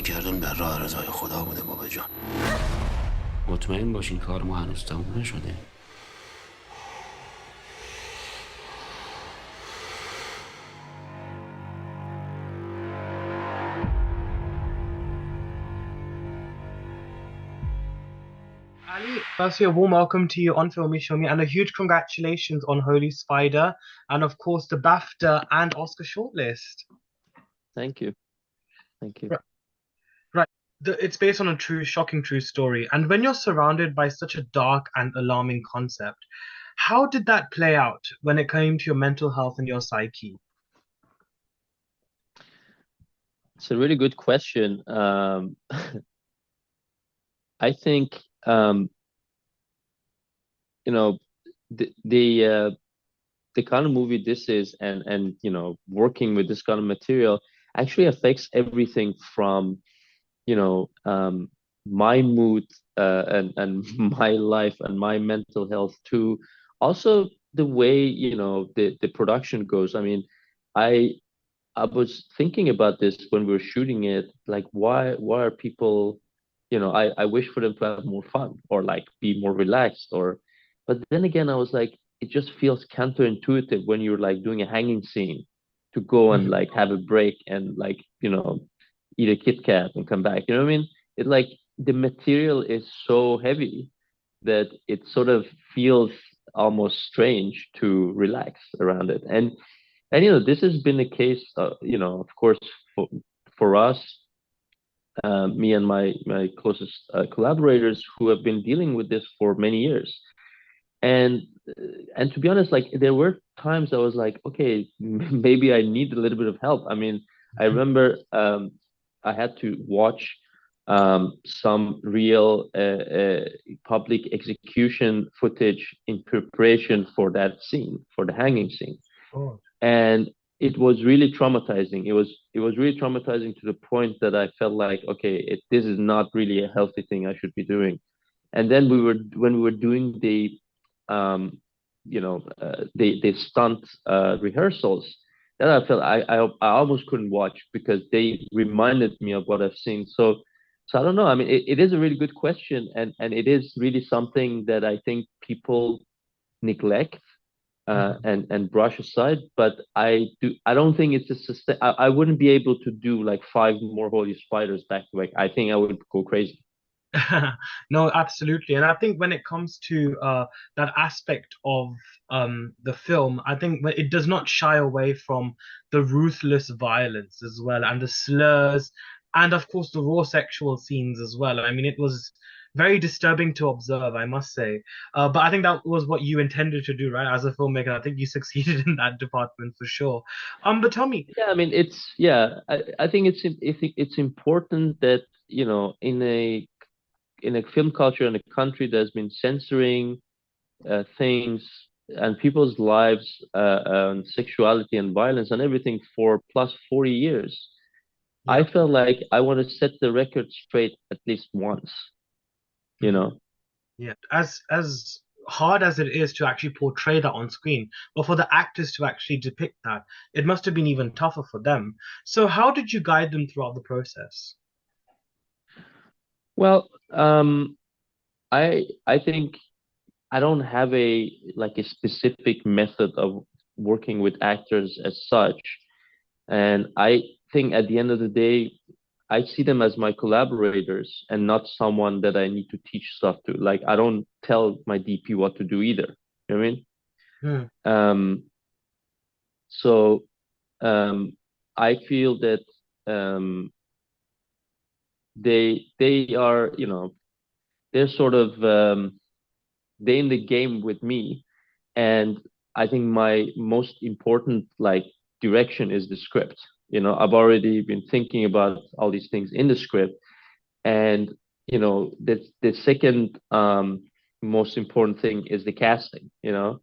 کردن بر راه رضای خدا بوده بابا جان. مطمئن باشین کار ما هنوز تموم نشده. Ali Abbasi, a warm welcome to you on Filme Shilmy and a huge congratulations on Holy Spider and of course the BAFTA and Oscar shortlist. Thank you. Thank you. Right. It's based on a shocking true story. And when you're surrounded by such a dark and alarming concept, how did that play out when it came to your mental health and your psyche? It's a really good question. I think you know, the kind of movie this is, and you know, working with this kind of material actually affects everything from, you know, my mood and my life and my mental health to also the way, you know, the production goes. I mean, I was thinking about this when we were shooting it, like why are people, you know, I wish for them to have more fun or like be more relaxed, or but then again I was like, it just feels counterintuitive when you're like doing a hanging scene to go and like have a break and like, you know, eat a Kit Kat and come back. You know what I mean? It like the material is so heavy that it sort of feels almost strange to relax around it. And you know, this has been the case, you know, of course, for us, me and my closest collaborators who have been dealing with this for many years. And and to be honest, like there were times I was like, okay, maybe I need a little bit of help. I mean, I remember I had to watch some real public execution footage in preparation for that scene, for the hanging scene. Oh. And it was really traumatizing. It was really traumatizing to the point that I felt like, okay, this is not really a healthy thing I should be doing. And then when we were doing the you know, the stunt rehearsals, that I felt I almost couldn't watch because they reminded me of what I've seen. So I don't know. I mean, it is a really good question, and it is really something that I think people neglect and brush aside. But I don't think it's a I wouldn't be able to do like 5 more Holy Spiders back to back. I think I would go crazy. No, absolutely. And I think when it comes to that aspect of the film, I think it does not shy away from the ruthless violence as well, and the slurs, and of course the raw sexual scenes as well. I mean, it was very disturbing to observe, I must say. But I think that was what you intended to do, right? As a filmmaker, I think you succeeded in that department for sure. But tell me. Yeah, I mean, I think it's important that, you know, in a film culture in a country that's been censoring things and people's lives, and sexuality and violence and everything for plus 40 years. I felt like I want to set the record straight at least once, you know. Yeah, as hard as it is to actually portray that on screen, but for the actors to actually depict that, it must have been even tougher for them. So how did you guide them throughout the process? Well, I think I don't have a specific method of working with actors as such. And I think at the end of the day, I see them as my collaborators and not someone that I need to teach stuff to. Like I don't tell my DP what to do either. You know what I mean? So I feel that they are, you know, they're sort of they in the game with me. And I think my most important like direction is the script. You know, I've already been thinking about all these things in the script. And, you know, the second most important thing is the casting, you know,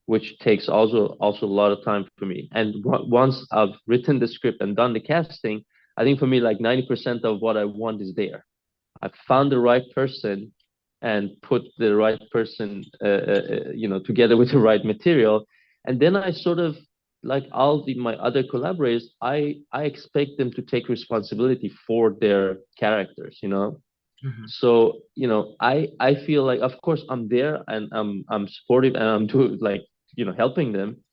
which takes also a lot of time for me. And once I've written the script and done the casting, I think for me, like 90% of what I want is there. I've found the right person and put the right person, you know, together with the right material. And then I sort of like my other collaborators, I expect them to take responsibility for their characters, you know. Mhm. So, you know, I feel like, of course, I'm there and I'm supportive and I'm doing like, you know, helping them,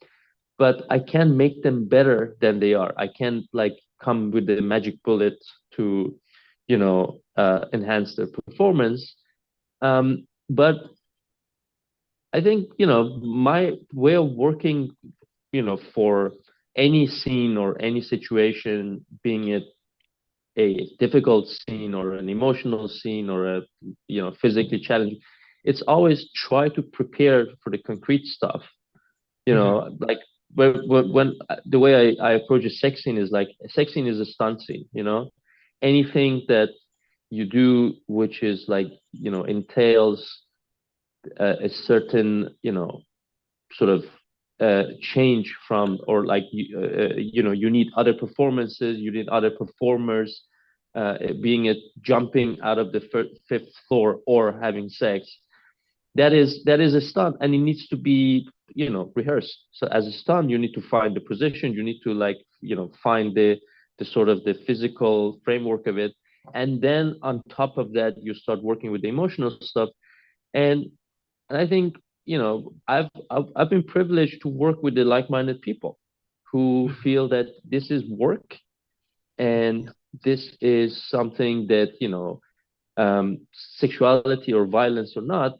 but I can't make them better than they are. I can't like come with the magic bullet to, you know, enhance their performance. But I think, you know, my way of working, you know, for any scene or any situation, being it a difficult scene or an emotional scene or a, you know, physically challenging, it's always try to prepare for the concrete stuff. You Mhm. know, like when the way I approach a sex scene is like a sex scene is a stunt scene, you know. Anything that you do which is like, you know, entails a certain, you know, sort of change from, or like you know, you need other performances, you need other performers, being it jumping out of the fifth floor or having sex, that is a stunt and it needs to be, you know, rehearsed. So as a stunt you need to find the position, you need to like, you know, find the sort of the physical framework of it, and then on top of that you start working with the emotional stuff. and and I think, you know, I've been privileged to work with the like-minded people who Mhm. feel that this is work Yeah. and this is something that, you know, sexuality or violence or not,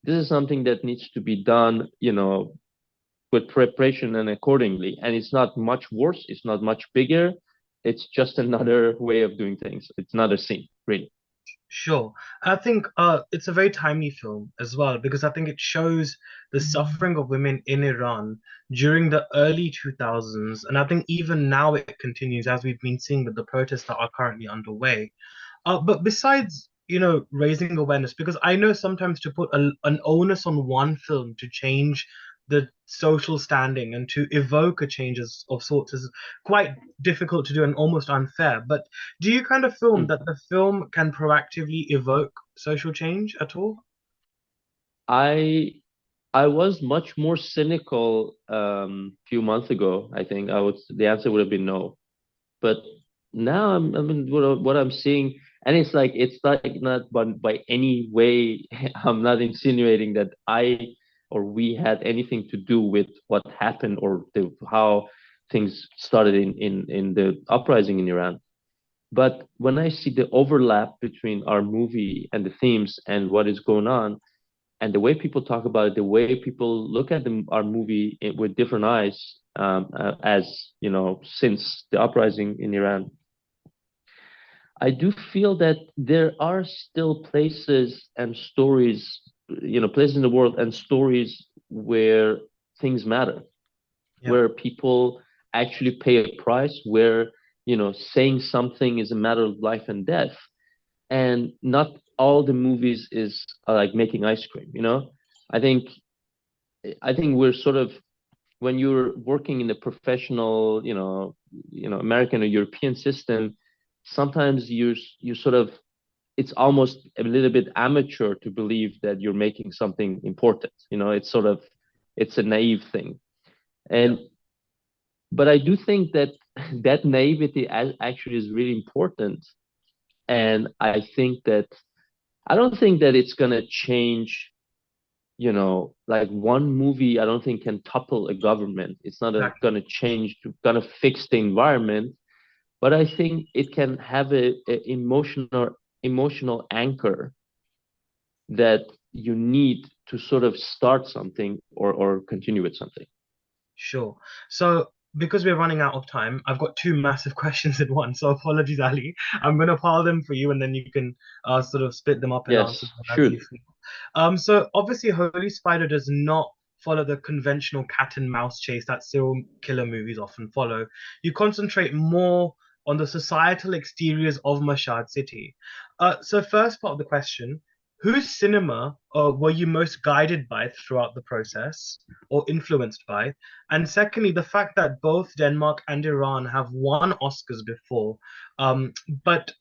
this is something that needs to be done, you know, with preparation and accordingly. And it's not much worse, it's not much bigger. It's just another way of doing things. It's another scene, really. Sure. I think it's a very timely film as well because I think it shows the suffering of women in Iran during the early 2000s. And I think even now it continues as we've been seeing with the protests that are currently underway. But besides, you know, raising awareness, because I know sometimes to put an onus on one film to change the social standing and to evoke a change of sorts is quite difficult to do and almost unfair. But do you kind of film Hmm. that the film can proactively evoke social change at all? I I was much more cynical few months ago. I think I would the answer would have been no. But now I mean what I'm seeing, and it's like not by any way I'm not insinuating that I or we had anything to do with what happened or how things started in the uprising in Iran. But when I see the overlap between our movie and the themes and what is going on, and the way people talk about it, the way people look at our movie with different eyes, as you know, since the uprising in Iran, I do feel that there are still places and stories, you know, places in the world and stories where things matter, Yeah. where people actually pay a price, where, you know, saying something is a matter of life and death. And not all the movies is like making ice cream, you know? I think I think we're sort of, when you're working in the professional, you know, American or European system, sometimes you sort of, it's almost a little bit amateur to believe that you're making something important. You know, it's sort of, it's a naive thing. Yeah. And but I do think that that naivety actually is really important. And I think that I don't think that it's gonna change, you know, like one movie, I don't think can topple a government. It's not Exactly. gonna change, gonna fix the environment, but I think it can have a emotional anchor that you need to sort of start something or continue with something. Sure. So, because we're running out of time, I've got two massive questions in one. So, apologies, Ali. I'm going to pile them for you, and then you can sort of split them up and answer Yes, them as shoot. you feel. So obviously, Holy Spider does not follow the conventional cat and mouse chase that serial killer movies often follow. You concentrate more on the societal exteriors of Mashhad city. So, first part of the question. Whose cinema were you most guided by throughout the process or influenced by? And secondly, the fact that both Denmark and Iran have won Oscars before, but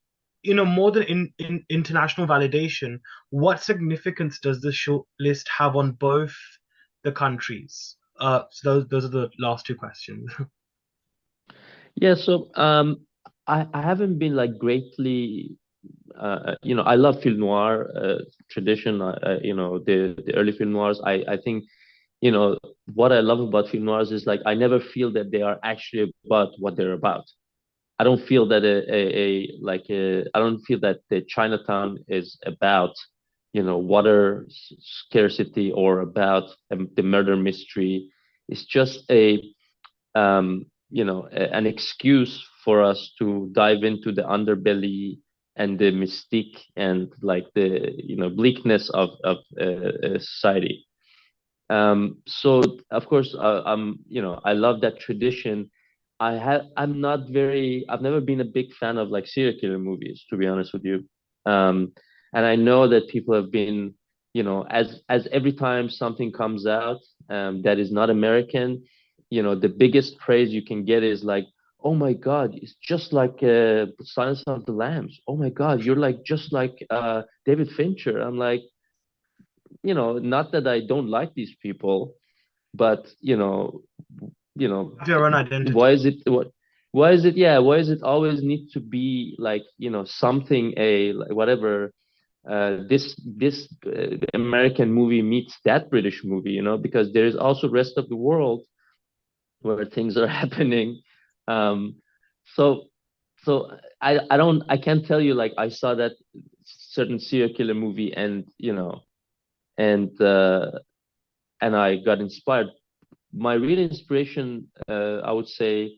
you know, more than in international validation, what significance does the short list have on both the countries? So those are the last two questions. Yeah, so I haven't been like greatly you know, I love film noir tradition. You know, the early film noirs. I think, you know, what I love about film noirs is like I never feel that they are actually about what they're about. I don't feel that I don't feel that the Chinatown is about, you know, water scarcity or about the murder mystery. It's just you know, an excuse for us to dive into the underbelly and the mystique and like the, you know, bleakness of society. So of course, you know, I love that tradition. I've never been a big fan of like serial killer movies, to be honest with you. And I know that people have been, you know, as every time something comes out, that is not American, you know, the biggest praise you can get is like, oh my God, it's just like Silence of the Lambs. Oh my God, you're like just like David Fincher. I'm like, you know, not that I don't like these people, but you know, Have your own identity. why is it what? Why is it always need to be like, you know, something like whatever this American movie meets that British movie, you know, because there is also rest of the world where things are happening. Um, so I can't tell you like I saw that certain serial killer movie and you know and uh, and I got inspired. My real inspiration, I would say,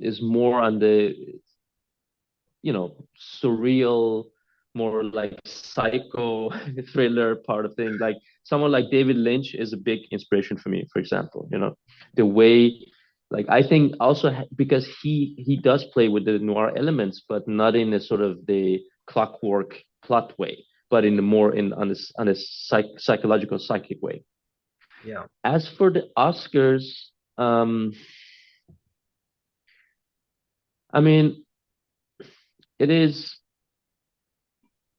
is more on the, you know, surreal, more like psycho thriller part of things. Like someone like David Lynch is a big inspiration for me, for example, you know, the way, like I think also because he does play with the noir elements, but not in a sort of the clockwork plot way, but in the more in on a psychological psychic way. Yeah. As for the Oscars, um, I mean, it is,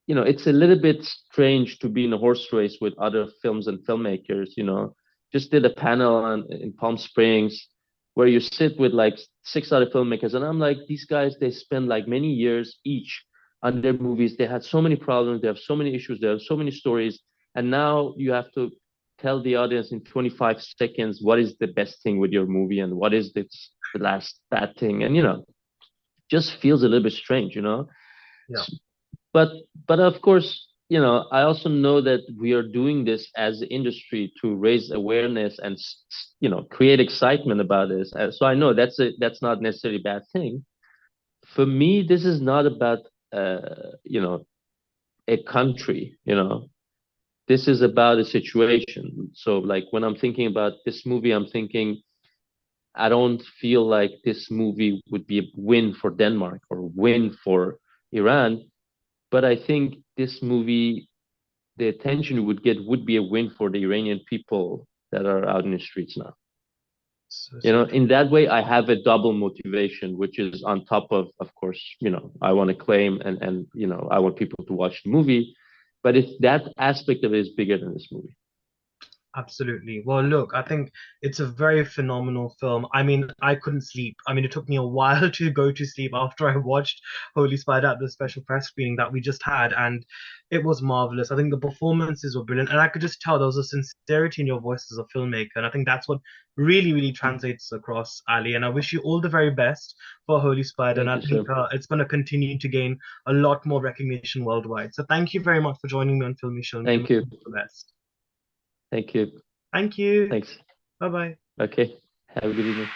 you know, it's a little bit strange to be in a horse race with other films and filmmakers, you know. Just did a panel in Palm Springs where you sit with like six other filmmakers, and I'm like, these guys, they spend like many years each on their movies. They had so many problems, they have so many issues, they have so many stories, and now you have to tell the audience in 25 seconds what is the best thing with your movie and what is the last bad thing, and you know, just feels a little bit strange, you know. Yeah. But but of course, you know, I also know that we are doing this as an industry to raise awareness and you know, create excitement about this. So I know that's not necessarily a bad thing. For me, this is not about you know, a country, you know. This is about a situation. So like when I'm thinking about this movie, I'm thinking I don't feel like this movie would be a win for Denmark or win for Iran, but I think this movie, the attention it would get would be a win for the Iranian people that are out in the streets now. So, You so know, true. in that way, I have a double motivation, which is on top of course, you know, I want to claim and you know, I want people to watch the movie, but it's that aspect of it is bigger than this movie. Absolutely. Well, look, I think it's a very phenomenal film. I mean, I couldn't sleep. I mean, it took me a while to go to sleep after I watched Holy Spider at the special press screening that we just had, and it was marvelous. I think the performances were brilliant, and I could just tell there was a sincerity in your voice as a filmmaker, and I think that's what really, really translates across, Ali. And I wish you all the very best for Holy Spider, and Thank I you, sir. think it's going to continue to gain a lot more recognition worldwide. So thank you very much for joining me on Filme Shilmy, and Thank you. all the best. Thank you. Thank you. Thanks. Bye bye. Okay. Have a good evening.